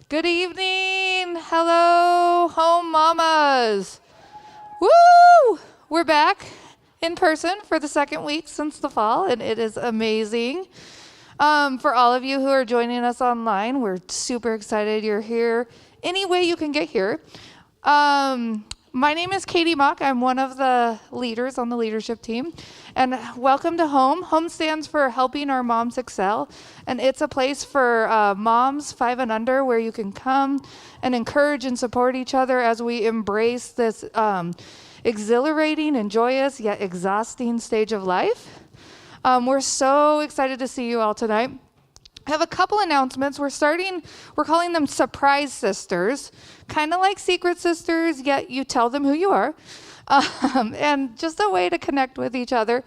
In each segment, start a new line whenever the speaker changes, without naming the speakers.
Good evening. Hello, home mamas. Woo! We're back in person for the second week since the fall, and it is amazing. For all of you who are joining us online, we're super excited you're here any way you can get here. My name is Katie Mock. I'm one of the leaders on the leadership team. And welcome to Home. Home stands for Helping Our Moms Excel. And it's a place for moms 5 and under where you can come and encourage and support each other as we embrace this exhilarating and joyous yet exhausting stage of life. We're so excited to see you all tonight. I have a couple announcements. We're calling them surprise sisters, kind of like secret sisters, yet you tell them who you are. And just a way to connect with each other.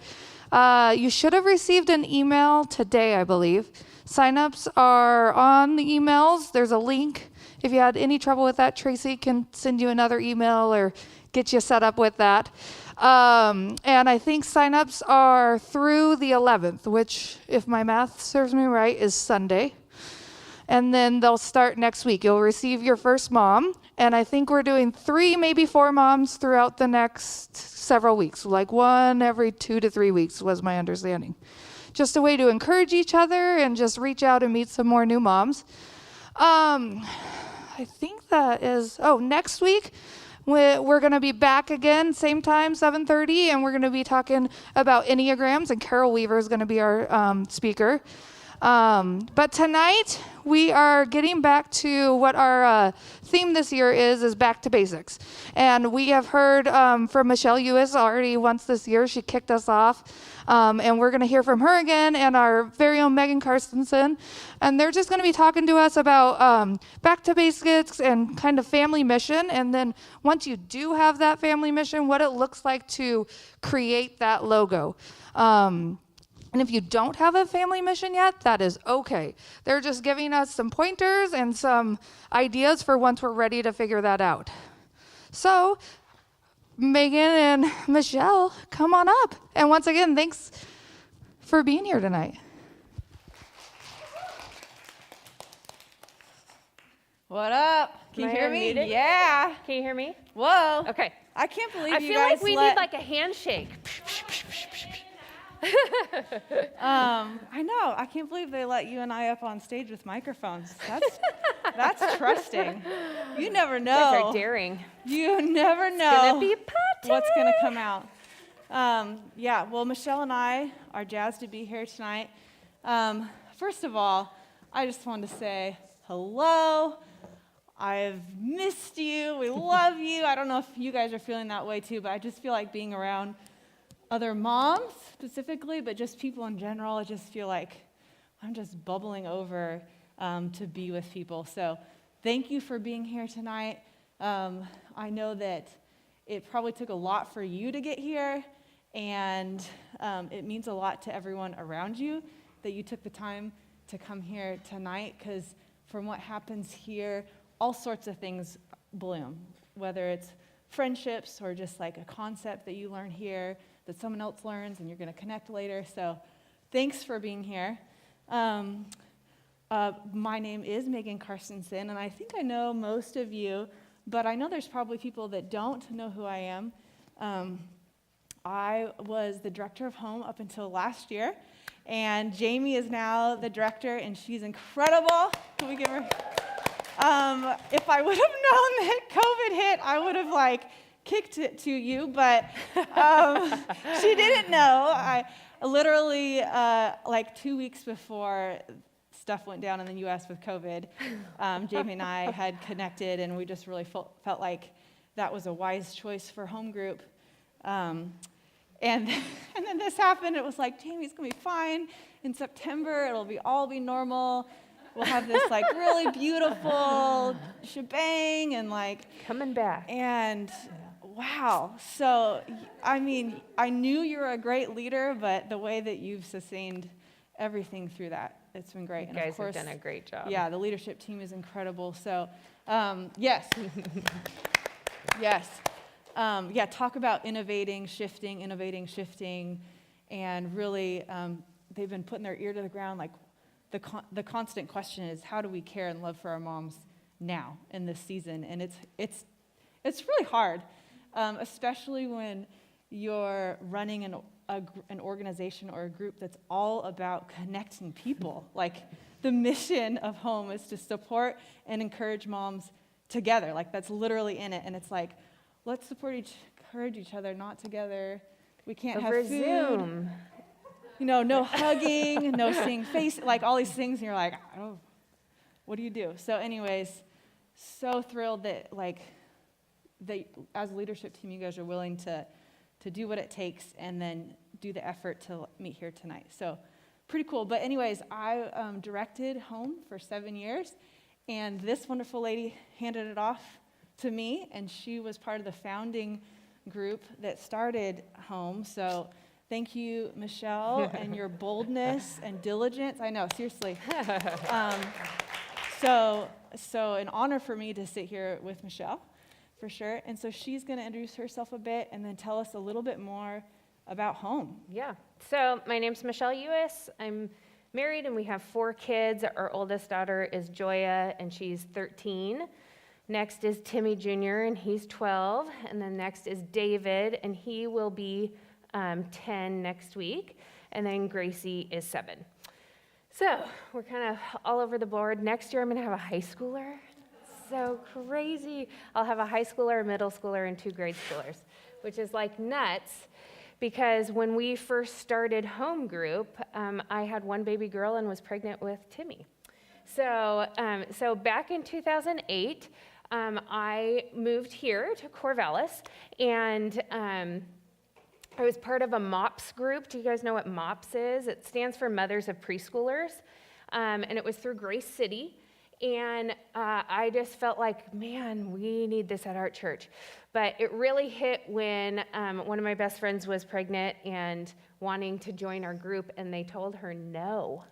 You should have received an email today, I believe. Signups are on the emails. There's a link. If you had any trouble with that, Tracy can send you another email or get you set up with that. And I think signups are through the 11th, which, if my math serves me right, is Sunday. And then they'll start next week. You'll receive your first mom. And I think we're doing 3, maybe 4 moms throughout the next several weeks. Like one every 2 to 3 weeks was my understanding. Just a way to encourage each other and just reach out and meet some more new moms. I think that is, next week, we're going to be back again, same time, 7:30, and we're going to be talking about Enneagrams, and Carol Weaver is going to be our speaker. But tonight, we are getting back to what our theme this year is back to basics. And we have heard from Michelle Ewis already once this year. She kicked us off. And we're going to hear from her again and our very own Megan Carstensen. And they're just going to be talking to us about back to basics and kind of family mission. And then once you do have that family mission, what it looks like to create that logo. And if you don't have a family mission yet, that is okay. They're just giving us some pointers and some ideas for once we're ready to figure that out. So, Megan and Michelle, come on up. And once again, thanks for being here tonight.
What up? Can you hear me?
Unmuted?
Yeah.
Can you hear me?
Whoa.
Okay.
I can't believe
I
you
feel
guys
like we need like a handshake.
I know. I can't believe they let you and I up on stage with microphones. That's trusting. You never
You guys
know.
are daring.
You never
It's
know
gonna be a party.
what's going to come out. Well, Michelle and I are jazzed to be here tonight. First of all, I just wanted to say hello. I've missed you. We love you. I don't know if you guys are feeling that way too, but I just feel like being around other moms specifically, but just people in general. I just feel like I'm just bubbling over to be with people. So thank you for being here tonight. I know that it probably took a lot for you to get here, and it means a lot to everyone around you that you took the time to come here tonight, because from what happens here, all sorts of things bloom, whether it's friendships or just like a concept that you learn here that someone else learns and you're going to connect later. So thanks for being here. My name is Megan Carstensen, and I think I know most of you, but I know there's probably people that don't know who I am. I was the director of Home up until last year, and Jamie is now the director, and she's incredible. Can we give her? If I would have known that COVID hit, I would have kicked it to you, but she didn't know. I literally 2 weeks before stuff went down in the U.S. with COVID, Jamie and I had connected, and we just really felt like that was a wise choice for home group. And then this happened. It was like, Jamie's gonna be fine in September. It'll all be normal. We'll have this really beautiful shebang and
Coming back.
and wow. So, I mean, I knew you were a great leader, but the way that you've sustained everything through that, it's been great.
You
And
guys
of course,
have done a great job.
yeah, the leadership team is incredible. So, yes. Yes. Talk about innovating, shifting, and really they've been putting their ear to the ground. The constant question is, how do we care and love for our moms now in this season, and it's really hard, especially when you're running an organization or a group that's all about connecting people. Like, the mission of home is to support and encourage moms together. Like, that's literally in it, and it's like, let's encourage each other, not together. We can't
Over
have food.
Zoom.
No hugging, no seeing face, like all these things, and you're like, oh, what do you do? So anyways, so thrilled that as a leadership team, you guys are willing to do what it takes and then do the effort to meet here tonight. So pretty cool. But anyways, I directed home for 7 years, and this wonderful lady handed it off to me, and she was part of the founding group that started home. So thank you, Michelle, and your boldness and diligence. I know, seriously. So an honor for me to sit here with Michelle, for sure. And so she's going to introduce herself a bit and then tell us a little bit more about home.
Yeah. So my name's Michelle Ewis. I'm married and we have 4 kids. Our oldest daughter is Joya and she's 13. Next is Timmy Jr. and he's 12. And then next is David and he will be 10 next week. And then Gracie is 7. So we're kind of all over the board. Next year I'm going to have a high schooler. So crazy. I'll have a high schooler, a middle schooler, and 2 grade schoolers, which is like nuts. Because when we first started home group, I had 1 baby girl and was pregnant with Timmy. So back in 2008, I moved here to Corvallis, and I was part of a MOPS group. Do you guys know what MOPS is? It stands for Mothers of Preschoolers, and it was through Grace City. And I just felt like, man, we need this at our church. But it really hit when one of my best friends was pregnant and wanting to join our group, and they told her no,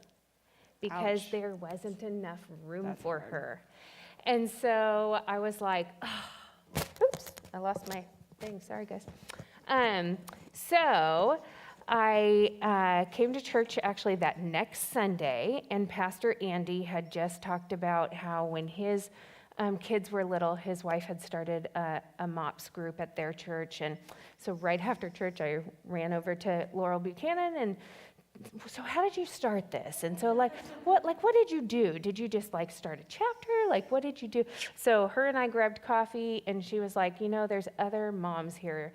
because
Ouch.
there wasn't enough room
That's
for
hard.
her. And so I was like, oh, oops, I lost my thing. Sorry, guys. So I came to church actually that next Sunday, and Pastor Andy had just talked about how when his kids were little, his wife had started a MOPS group at their church. And so right after church, I ran over to Laurel Buchanan and, so how did you start this? And so what did you do? Did you just start a chapter? What did you do? So her and I grabbed coffee, and she was like, there's other moms here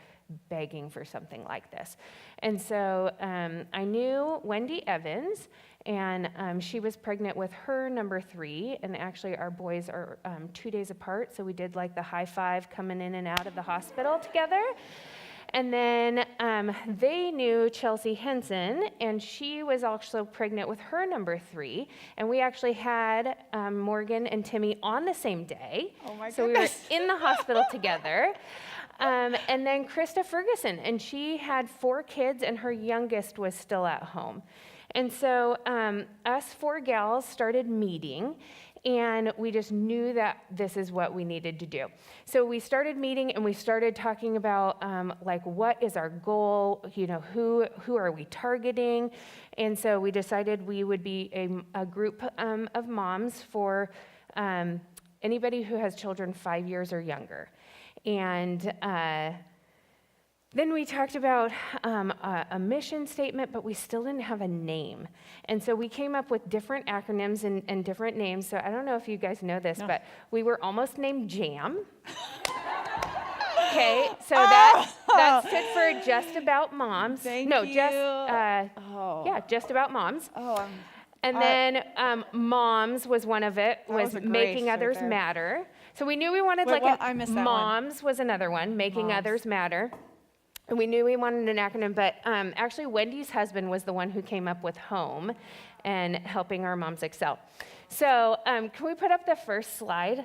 begging for something like this. And so I knew Wendy Evans, and she was pregnant with her number 3, and actually our boys are 2 days apart, so we did the high five coming in and out of the hospital together. And then they knew Chelsea Henson, and she was also pregnant with her number 3, and we actually had Morgan and Timmy on the same day.
Oh my
so
goodness.
we were in the hospital together. And then Krista Ferguson, and she had 4 kids, and her youngest was still at home. And so us 4 gals started meeting, and we just knew that this is what we needed to do. So we started meeting, and we started talking about what is our goal, who are we targeting? And so we decided we would be a group of moms for anybody who has children 5 years or younger. And then we talked about a mission statement, but we still didn't have a name. And so we came up with different acronyms and different names. So I don't know if you guys know this, but we were almost named JAM. Okay, so that stood for Just About Moms.
Thank
no,
you.
Just About Moms.
Oh,
And then Moms was one of it,
That
was
was a
Making
grace right
Others
there.
Matter. So we knew we wanted
Wait, what? I missed that one.
Moms was another one, Making
Moms.
Others Matter. And we knew we wanted an acronym, but actually Wendy's husband was the one who came up with HOME and helping our moms excel. So can we put up the first slide?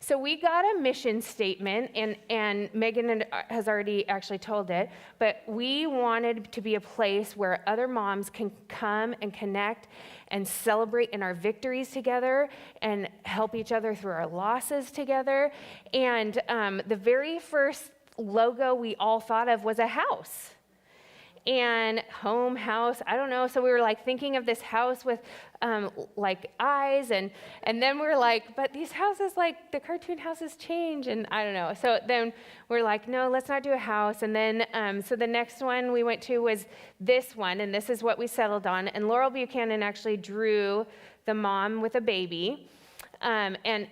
So we got a mission statement, and Megan has already actually told it, but we wanted to be a place where other moms can come and connect and celebrate in our victories together and help each other through our losses together. And the very first logo we all thought of was a house. and home, house, I don't know. So we were like thinking of this house with like eyes, and then we're like, but these houses, like the cartoon houses change, and I don't know. So then we're like, no, let's not do a house. And then, so the next one we went to was this one, and this is what we settled on. And Laurel Buchanan actually drew the mom with a baby, and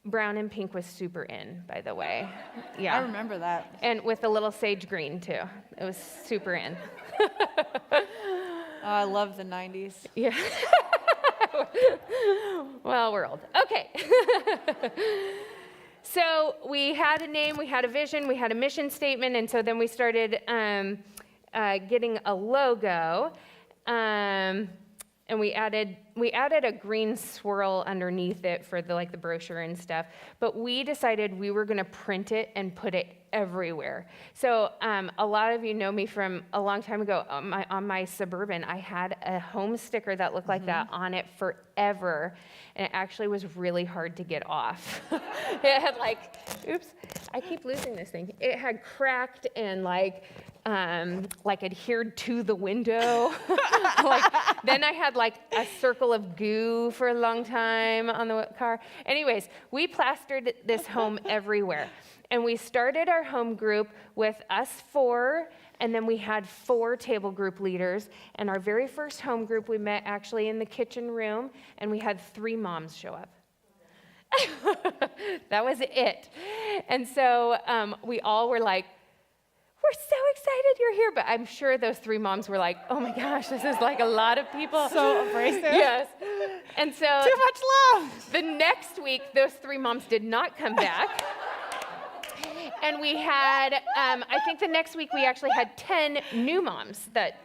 brown and pink was super in, by the way. Yeah.
I remember that.
And with a little sage green, too. It was super in.
I love the 90s.
Yeah. Well, we're old. Okay. So we had a name, we had a vision, we had a mission statement, and so then we started getting a logo. And we added a green swirl underneath it for the brochure and stuff. But we decided we were going to print it and put it everywhere. So a lot of you know me from a long time ago. On my Suburban, I had a home sticker that looked like that on it forever, and it actually was really hard to get off. It had oops, I keep losing this thing. It had cracked and adhered to the window. Then I had a circle of goo for a long time on the car. Anyways, we plastered this home everywhere. And we started our home group with us 4, and then we had 4 table group leaders. And our very first home group, we met actually in the kitchen room, and we had 3 moms show up. That was it. And so we all were like, we're so excited you're here. But I'm sure those 3 moms were like, oh my gosh, this is a lot of people.
So abrasive.
Yes. And so
Too much love.
the next week, those 3 moms did not come back. And we had, I think the next week we actually had 10 new moms that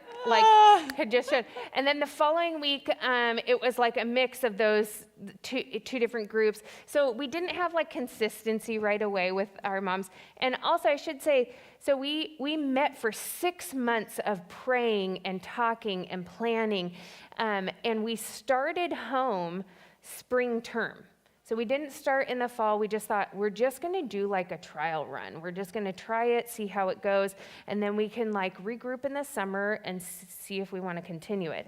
had just shown. And then the following week, it was a mix of those two different groups. So we didn't have consistency right away with our moms. And also I should say, so we met for 6 months of praying and talking and planning. And we started home spring term. So we didn't start in the fall. We just thought, we're just going to do a trial run. We're just going to try it, see how it goes, and then we can regroup in the summer and see if we want to continue it.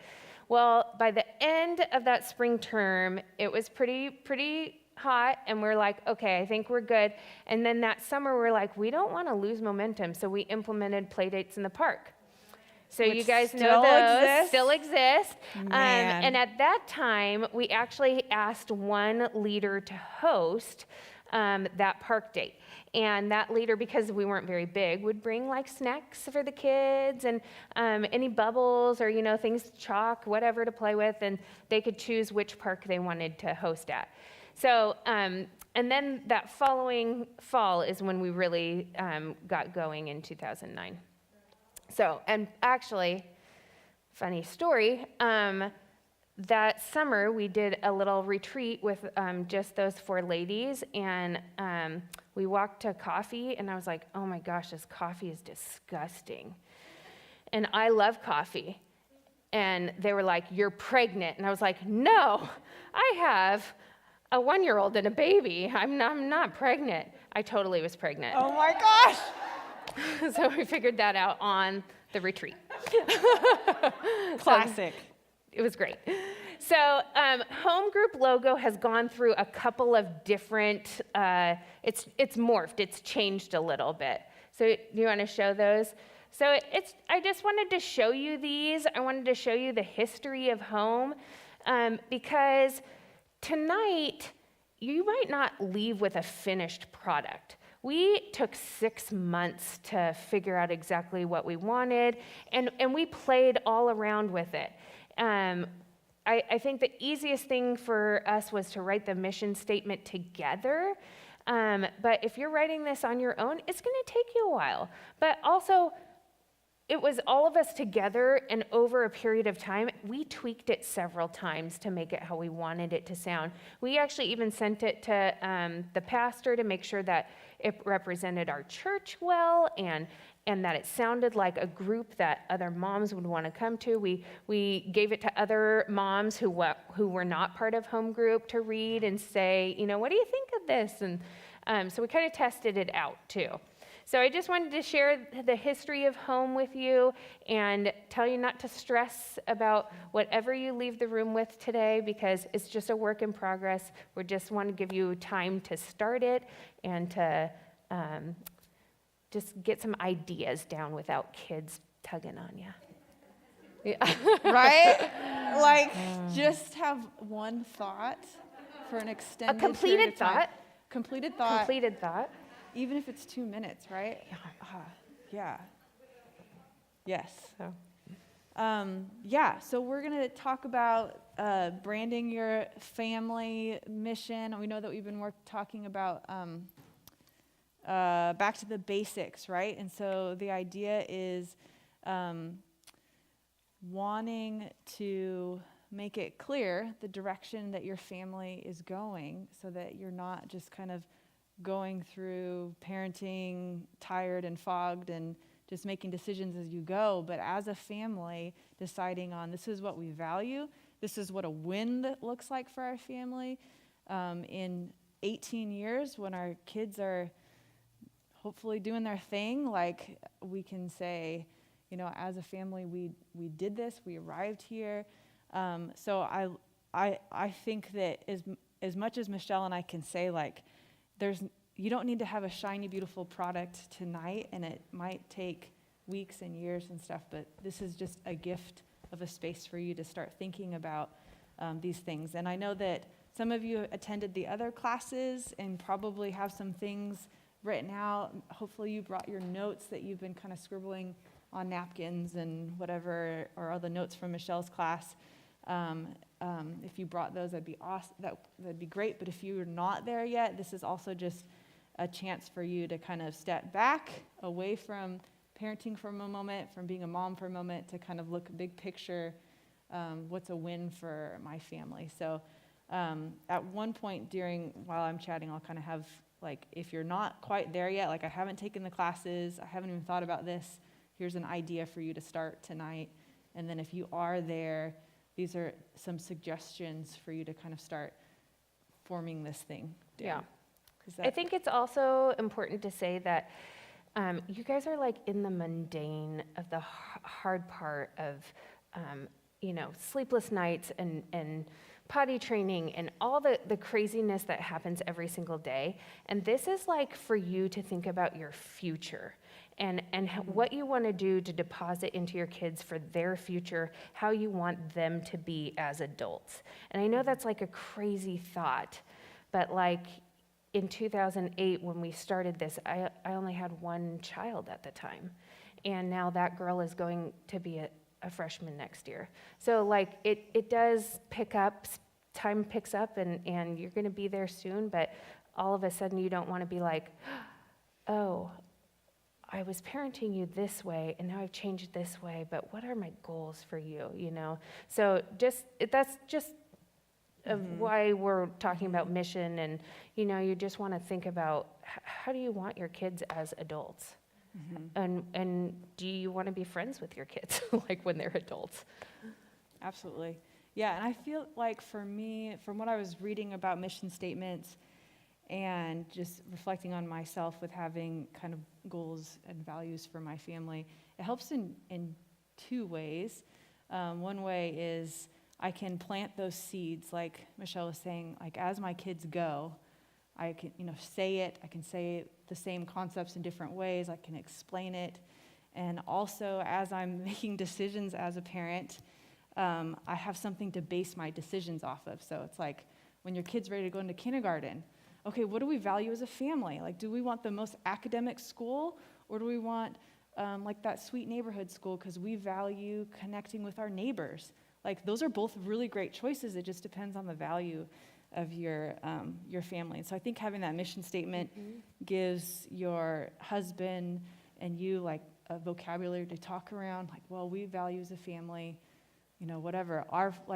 Well, by the end of that spring term, it was pretty hot, and we're like, okay, I think we're good. And then that summer, we're like, we don't want to lose momentum, so we implemented play dates in the park. So
Which
you guys
still
know those
exists?
still exist.
Man.
And at that time, we actually asked one leader to host that park date. And that leader, because we weren't very big, would bring snacks for the kids and any bubbles or, things, chalk, whatever to play with. And they could choose which park they wanted to host at. So, and then that following fall is when we really got going in 2009. So, and actually, funny story, that summer we did a little retreat with just those 4 ladies, and we walked to coffee, and I was like, oh my gosh, this coffee is disgusting. And I love coffee. And they were like, you're pregnant. And I was like, no, I have a 1-year-old and a baby. I'm not pregnant. I totally was pregnant.
Oh my gosh.
So we figured that out on the retreat.
Classic.
It was great. So home group logo has gone through a couple of different, it's morphed, it's changed a little bit. So do you want to show those? So I just wanted to show you these. I wanted to show you the history of home because tonight you might not leave with a finished product. We took 6 months to figure out exactly what we wanted, and we played all around with it. I think the easiest thing for us was to write the mission statement together, but if you're writing this on your own, it's going to take you a while. But also, it was all of us together, and over a period of time, we tweaked it several times to make it how we wanted it to sound. We actually even sent it to the pastor to make sure that it represented our church well, and that it sounded like a group that other moms would want to come to. We gave it to other moms who were not part of home group to read and say, what do you think of this? And so we kind of tested it out too. So I just wanted to share the history of home with you and tell you not to stress about whatever you leave the room with today, because it's just a work in progress. We just want to give you time to start it and to just get some ideas down without kids tugging on you.
Right? Like, just have one thought for an
A
extended period
completed
of time.
thought.
Completed thought.
Completed thought.
Even if it's 2 minutes, right? Yeah. Yes.
So.
So we're going to talk about branding your family mission. We know that we've been talking about back to the basics, right? And so the idea is wanting to make it clear the direction that your family is going, so that you're not just kind of going through parenting tired and fogged and just making decisions as you go, but as a family deciding on this is what we value, this is what a win looks like for our family. In 18 years, when our kids are hopefully doing their thing, like, we can say, you know, as a family, we did this, we arrived here. So I think that as much as Michelle and I can say, like, you don't need to have a shiny, beautiful product tonight, and it might take weeks and years and stuff, but this is just a gift of a space for you to start thinking about these things. And I know that some of you attended the other classes and probably have some things written out. Hopefully you brought your notes that you've been kind of scribbling on napkins and whatever, or all the notes from Michelle's class. If you brought those, that'd be awesome. That'd be great. But if you're not there yet, this is also just a chance for you to kind of step back away from parenting for a moment, from being a mom for a moment, to kind of look big picture. What's a win for my family? So at one point while I'm chatting, I'll kind of have, like, if you're not quite there yet, like, I haven't taken the classes, I haven't even thought about this, here's an idea for you to start tonight. And then if you are there, these are some suggestions for you to kind of start forming this thing down.
Yeah. I think it's also important to say that you guys are, like, in the mundane of the hard part of, sleepless nights and potty training and all the craziness that happens every single day. And this is, like, for you to think about your future and what you want to do to deposit into your kids for their future, how you want them to be as adults. And I know that's, like, a crazy thought, but, like, in 2008, when we started this, I only had one child at the time. And now that girl is going to be a freshman next year. So, like, it does pick up, time picks up, and you're going to be there soon, but all of a sudden you don't want to be like, oh, I was parenting you this way, and now I've changed this way, but what are my goals for you, So that's just of why we're talking about mission, and, you just want to think about how do you want your kids as adults? And do you want to be friends with your kids, like, when they're adults?
Absolutely. Yeah, and I feel like for me, from what I was reading about mission statements and just reflecting on myself with having kind of goals and values for my family, it helps in two ways. One way is I can plant those seeds, like Michelle was saying, like, as my kids go, I can, say it. I can say the same concepts in different ways. I can explain it. And also, as I'm making decisions as a parent, I have something to base my decisions off of. So it's like when your kid's ready to go into kindergarten, okay, what do we value as a family? Like, do we want the most academic school, or do we want like that sweet neighborhood school because we value connecting with our neighbors? Like, those are both really great choices. It just depends on the value of your family. And so I think having that mission statement gives your husband and you, like, a vocabulary to talk around. Like, well, we value as a family, whatever.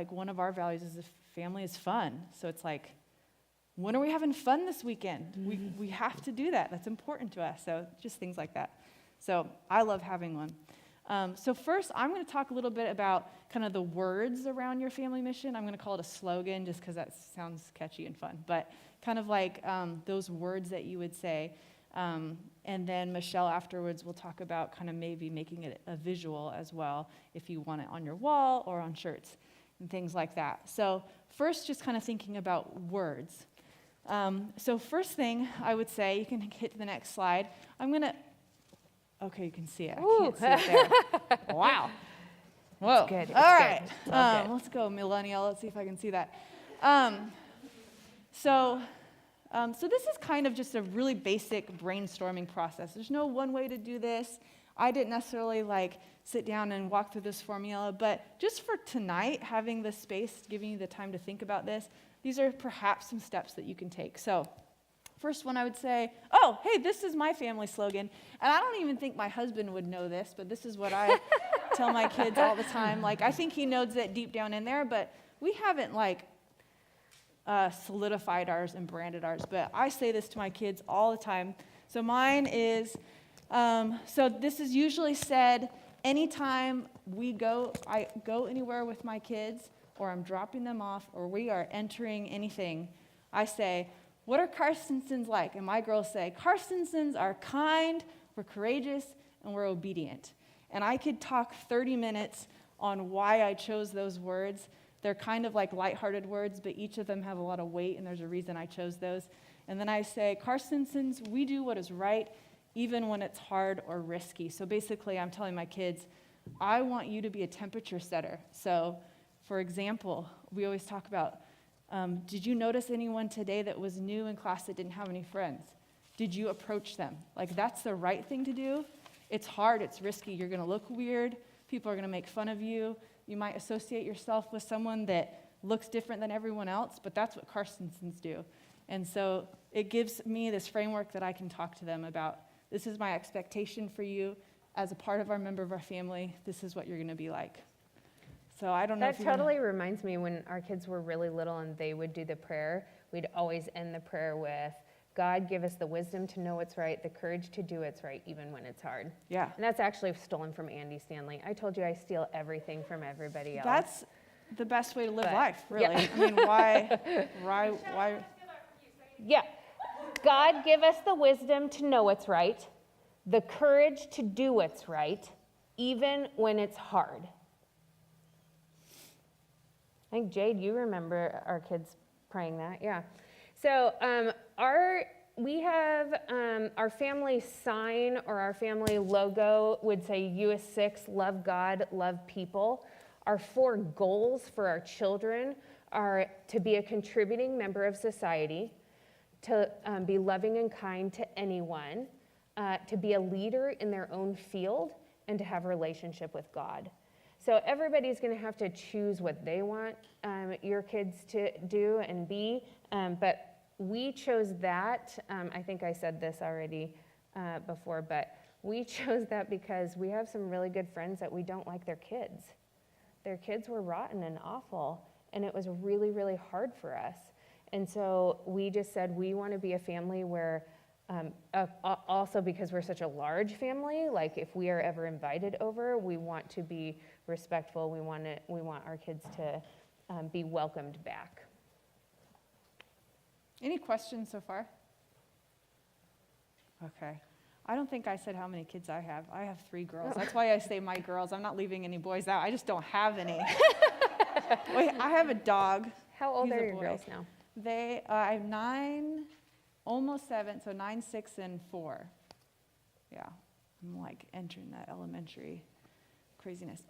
One of our values as a family is fun. So it's like, when are we having fun this weekend? We have to do that. That's important to us. So just things like that. So I love having one. So first, I'm going to talk a little bit about kind of the words around your family mission. I'm going to call it a slogan just because that sounds catchy and fun. But kind of like those words that you would say. And then Michelle afterwards will talk about kind of maybe making it a visual as well, if you want it on your wall or on shirts and things like that. So first, just kind of thinking about words. So first thing I would say, you can hit the next slide. Okay, you can see it. I can't see it there. Wow. Whoa.
good. It's
All right.
good. It's all good.
Let's go, millennial. Let's see if I can see that. So this is kind of just a really basic brainstorming process. There's no one way to do this. I didn't necessarily sit down and walk through this formula, but just for tonight, having this space, giving you the time to think about this, these are perhaps some steps that you can take. So first one I would say, oh, hey, this is my family slogan. And I don't even think my husband would know this, but this is what I tell my kids all the time. I think he knows it deep down in there, but we haven't solidified ours and branded ours. But I say this to my kids all the time. So mine is, so this is usually said anytime I go anywhere with my kids, or I'm dropping them off, or we are entering anything, I say, what are Carstensons like? And my girls say, Carstensons are kind, we're courageous, and we're obedient. And I could talk 30 minutes on why I chose those words. They're kind of like lighthearted words, but each of them have a lot of weight, and there's a reason I chose those. And then I say, Carstensons, we do what is right, even when it's hard or risky. So basically, I'm telling my kids, I want you to be a temperature setter. So, for example, we always talk about, did you notice anyone today that was new in class that didn't have any friends? Did you approach them? That's the right thing to do. It's hard, it's risky. You're going to look weird. People are going to make fun of you. You might associate yourself with someone that looks different than everyone else, but that's what Carstensons do. And so it gives me this framework that I can talk to them about. This is my expectation for you as a part of our member of our family. This is what you're going to be like. So I don't know
That
if you
totally reminds me when our kids were really little and they would do the prayer, we'd always end the prayer with, God, give us the wisdom to know what's right, the courage to do what's right, even when it's hard.
Yeah.
And that's actually stolen from Andy Stanley. I told you I steal everything from everybody else.
That's the best way to live
But,
life, really.
yeah.
I mean, why?
Yeah. God, give us the wisdom to know what's right, the courage to do what's right, even when it's hard. I think, Jade, you remember our kids praying that, yeah. So we have our family sign or our family logo would say US6, love God, love people. Our 4 goals for our children are to be a contributing member of society, to be loving and kind to anyone, to be a leader in their own field, and to have a relationship with God. So everybody's going to have to choose what they want your kids to do and be, but we chose that. I think I said this already before, but we chose that because we have some really good friends that we don't like their kids. Their kids were rotten and awful, and it was really, really hard for us. And so we just said we want to be a family where, also because we're such a large family, if we are ever invited over, we want to be respectful. We want our kids to be welcomed back.
Any questions so far? Okay. I don't think I said how many kids I have. I have 3 girls. That's why I say my girls. I'm not leaving any boys out. I just don't have any. Wait, I have a dog.
How old
He's
are
a
your
boy.
girls now?
I have 9, almost 7, so 9, 6, and 4. Yeah, I'm entering that elementary craziness.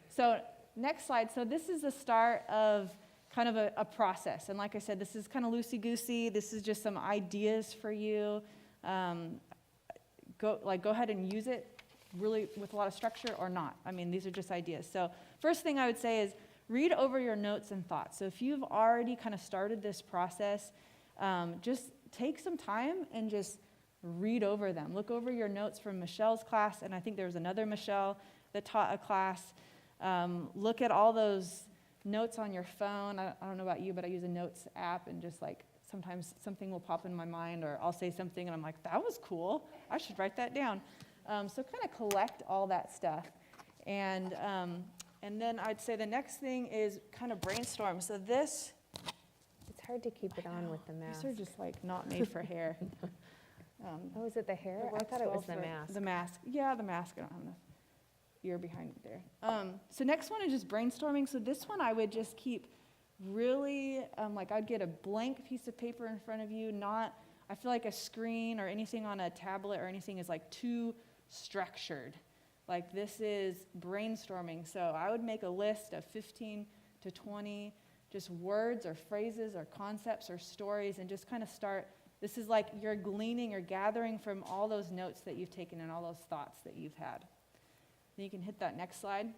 So next slide. So this is the start of kind of a process. And like I said, this is kind of loosey-goosey. This is just some ideas for you. Go ahead and use it really with a lot of structure or not. I mean, these are just ideas. So first thing I would say is read over your notes and thoughts. So if you've already kind of started this process, just take some time and just read over them. Look over your notes from Michelle's class, and I think there was another Michelle that taught a class. Look at all those notes on your phone. I don't know about you, but I use a notes app, and just sometimes something will pop in my mind, or I'll say something and I'm like, that was cool. I should write that down. So kind of collect all that stuff. And then I'd say the next thing is kind of brainstorm. So this,
It's hard to keep it on with the mask.
these are just not made for hair.
Oh, is it the hair? I
works
thought it
well
was the
for-
mask.
The mask. Yeah, the mask. I don't have enough ear behind it there. So next one is just brainstorming. So this one I would just keep really, like I'd get a blank piece of paper in front of you, not, I feel like a screen or anything on a tablet or anything is like too structured. Like this is brainstorming. So I would make a list of 15 to 20 just words or phrases or concepts or stories and just kind of start. This is like you're gleaning or gathering from all those notes that you've taken and all those thoughts that you've had. Then you can hit that next slide.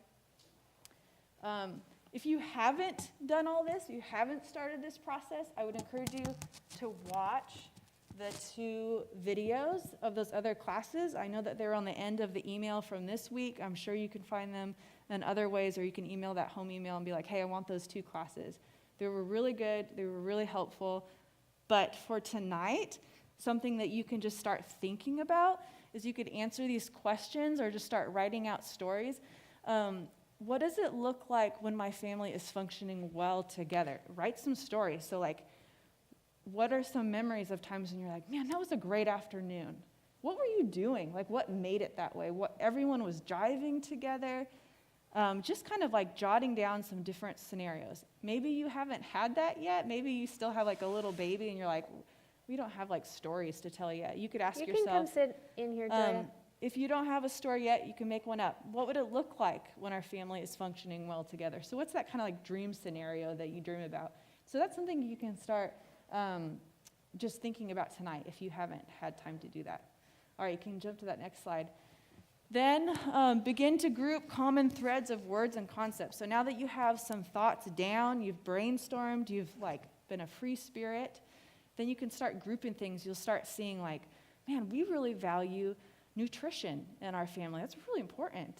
If you haven't done all this, you haven't started this process, I would encourage you to watch the 2 videos of those other classes. I know that they're on the end of the email from this week. I'm sure you can find them in other ways, or you can email that home email and be like, hey, I want those 2 classes. They were really good. They were really helpful. But for tonight, something that you can just start thinking about is you could answer these questions or just start writing out stories. What does it look like when my family is functioning well together? Write some stories. So like, what are some memories of times when you're like, man, that was a great afternoon? What were you doing? Like, what made it that way? What everyone was jiving together? Just kind of like jotting down some different scenarios. Maybe you haven't had that yet. Maybe you still have like a little baby and you're like, we don't have like stories to tell yet. You could ask
You
yourself.
can come sit in here, Joya.
If you don't have a story yet, you can make one up. What would it look like when our family is functioning well together? So what's that kind of like dream scenario that you dream about? So that's something you can start just thinking about tonight if you haven't had time to do that. All right, you can jump to that next slide. Then begin to group common threads of words and concepts. So now that you have some thoughts down, you've brainstormed, you've like been a free spirit, then you can start grouping things. You'll start seeing like, man, we really value nutrition in our family. That's really important.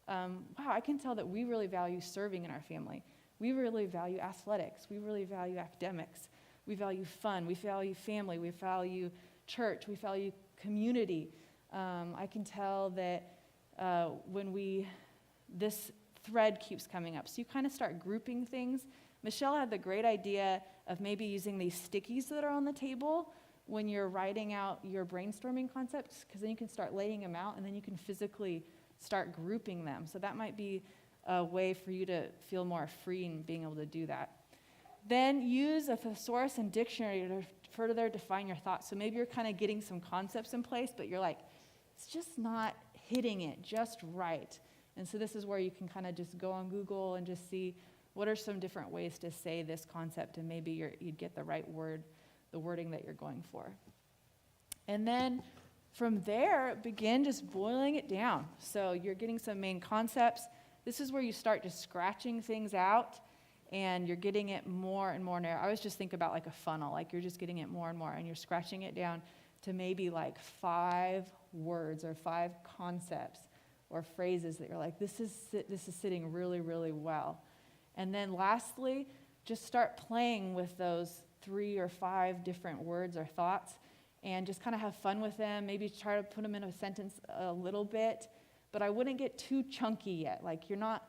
Wow, I can tell that we really value serving in our family. We really value athletics. We really value academics. We value fun. We value family. We value church. We value community. I can tell that this thread keeps coming up. So you kind of start grouping things. Michelle had the great idea of maybe using these stickies that are on the table when you're writing out your brainstorming concepts, because then you can start laying them out and then you can physically start grouping them. So that might be a way for you to feel more free in being able to do that. Then use a thesaurus and dictionary to further define your thoughts. So maybe you're kind of getting some concepts in place, but you're like, it's just not hitting it just right. And so this is where you can kind of just go on Google and just see what are some different ways to say this concept, and maybe you'd get the right word, the wording that you're going for. And then from there, begin just boiling it down. So you're getting some main concepts. This is where you start just scratching things out, and you're getting it more and more narrow. I always just think about like a funnel, like you're just getting it more and more, and you're scratching it down to maybe like 5 words or 5 concepts or phrases that you're like, this is sitting really, really well. And then lastly, just start playing with those 3 or 5 different words or thoughts and just kind of have fun with them. Maybe try to put them in a sentence a little bit, but I wouldn't get too chunky yet. Like you're not,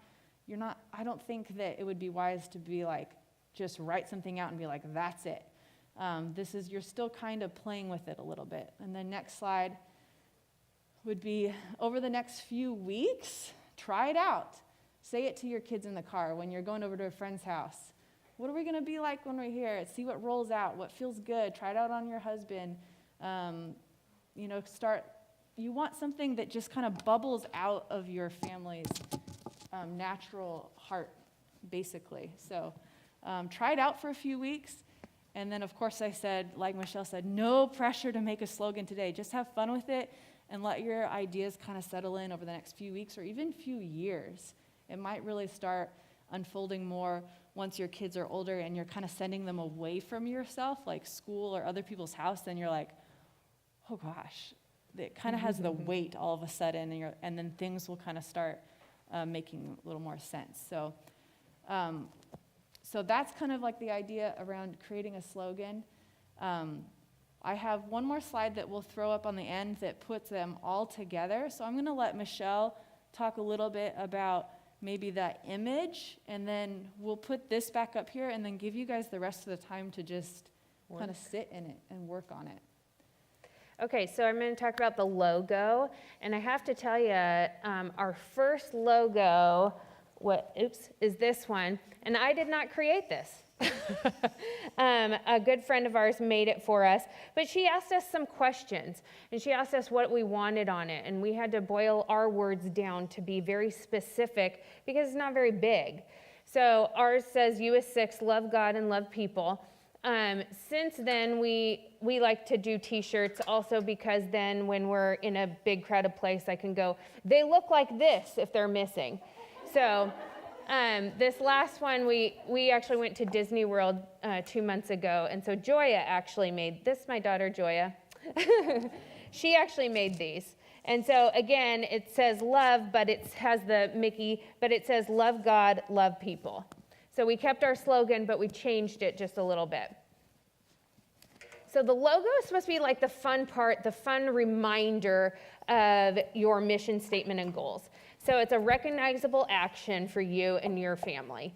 I don't think that it would be wise to be like, just write something out and be like, that's it. You're still kind of playing with it a little bit. And the next slide would be, over the next few weeks, try it out. Say it to your kids in the car when you're going over to a friend's house. What are we going to be like when we're here? See what rolls out, what feels good. Try it out on your husband. You want something that just kind of bubbles out of your family's natural heart, basically. So try it out for a few weeks. And then, of course, I said, like Michelle said, no pressure to make a slogan today. Just have fun with it and let your ideas kind of settle in over the next few weeks or even few years. It might really start unfolding more once your kids are older and you're kind of sending them away from yourself, like school or other people's house. Then you're like, oh gosh, it kind of has the weight all of a sudden, and then things will kind of start making a little more sense. So that's kind of like the idea around creating a slogan. I have one more slide that we'll throw up on the end that puts them all together. So I'm going to let Michelle talk a little bit about maybe that image, and then we'll put this back up here and then give you guys the rest of the time to just kind of sit in it and work on it.
Okay, so I'm going to talk about the logo, and I have to tell you, our first logo, is this one, and I did not create this. A good friend of ours made it for us, but she asked us some questions, and she asked us what we wanted on it, and we had to boil our words down to be very specific because it's not very big. So ours says, US 6, love God and love people. Since then, we like to do t-shirts also because then when we're in a big crowded place, I can go, they look like this if they're missing. So this last one, we actually went to Disney World 2 months ago. And so Joya actually made, this is my daughter Joya. She actually made these. And so again, it says love, but it has the Mickey, but it says love God, love people. So we kept our slogan, but we changed it just a little bit. So the logo is supposed to be like the fun part, the fun reminder of your mission statement and goals. So it's a recognizable action for you and your family.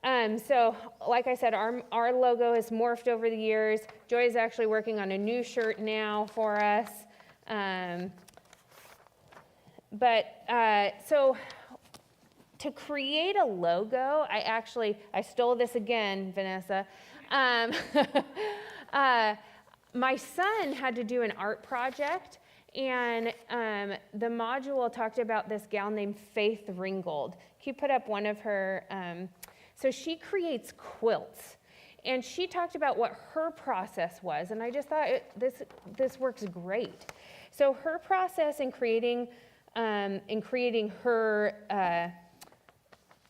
So like I said, our logo has morphed over the years. Joy is actually working on a new shirt now for us. So to create a logo, I stole this again, Vanessa. My son had to do an art project, and the module talked about this gal named Faith Ringgold. Can you put up one of her? So she creates quilts, and she talked about what her process was, and I just thought this works great. So her process in creating her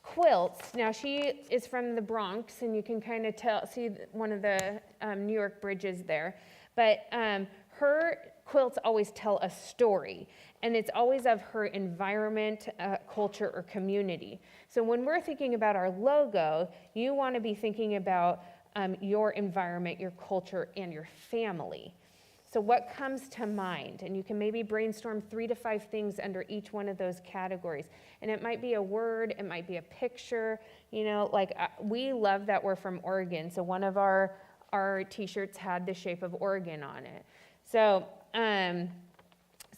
quilts. Now she is from the Bronx, and you can kind of see one of the New York bridges there. But her quilts always tell a story, and it's always of her environment, culture, or community. So when we're thinking about our logo, you want to be thinking about your environment, your culture, and your family. So what comes to mind? And you can maybe brainstorm 3 to 5 things under each one of those categories. And it might be a word, it might be a picture, like we love that we're from Oregon. So one of our t-shirts had the shape of Oregon on it. So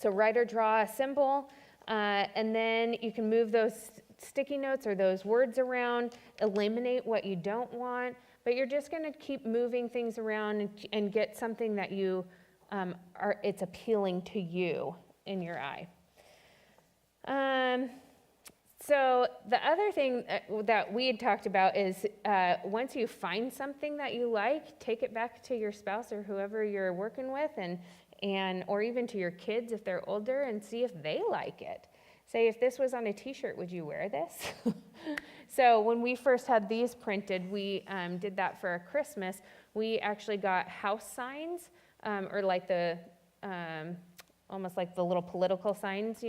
write or draw a symbol, and then you can move those sticky notes or those words around, eliminate what you don't want, but you're just gonna keep moving things around and get something that you it's appealing to you in your eye. So the other thing that we had talked about is once you find something that you like, take it back to your spouse or whoever you're working with, and or even to your kids if they're older, and see if they like it. Say, if this was on a t-shirt, would you wear this? So when we first had these printed, we did that for Christmas. We actually got house signs, or like the, almost like the little political signs,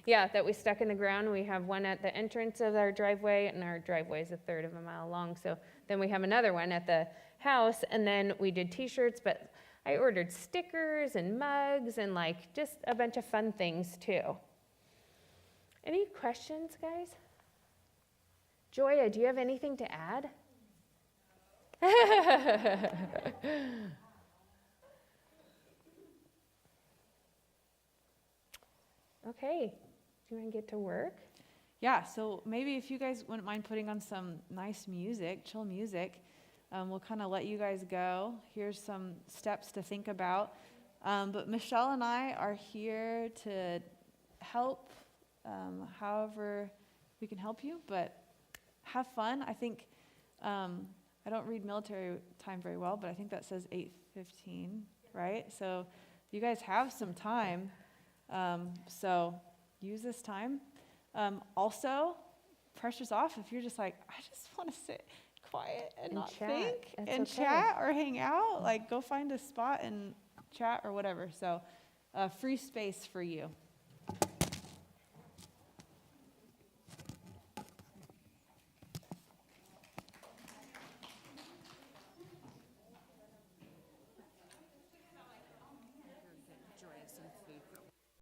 Yeah, that we stuck in the ground. We have one at the entrance of our driveway, and our driveway is 1/3 of a mile long. So then we have another one at the house, and then we did t-shirts, but I ordered stickers and mugs and like just a bunch of fun things too. Any questions, guys? Joya, do you have anything to add? Okay, do you want to get to work?
Yeah, so maybe if you guys wouldn't mind putting on some nice music, chill music, we'll kind of let you guys go. Here's some steps to think about. But Michelle and I are here to help however we can help you, but have fun. I think, I don't read military time very well, but I think that says 8:15, right? So you guys have some time. So use this time. Also, pressure's off if you're just like, I just want to sit quiet and not
chat.
think
That's
and
okay.
chat or hang out. Like, go find a spot and chat or whatever. So free space for you.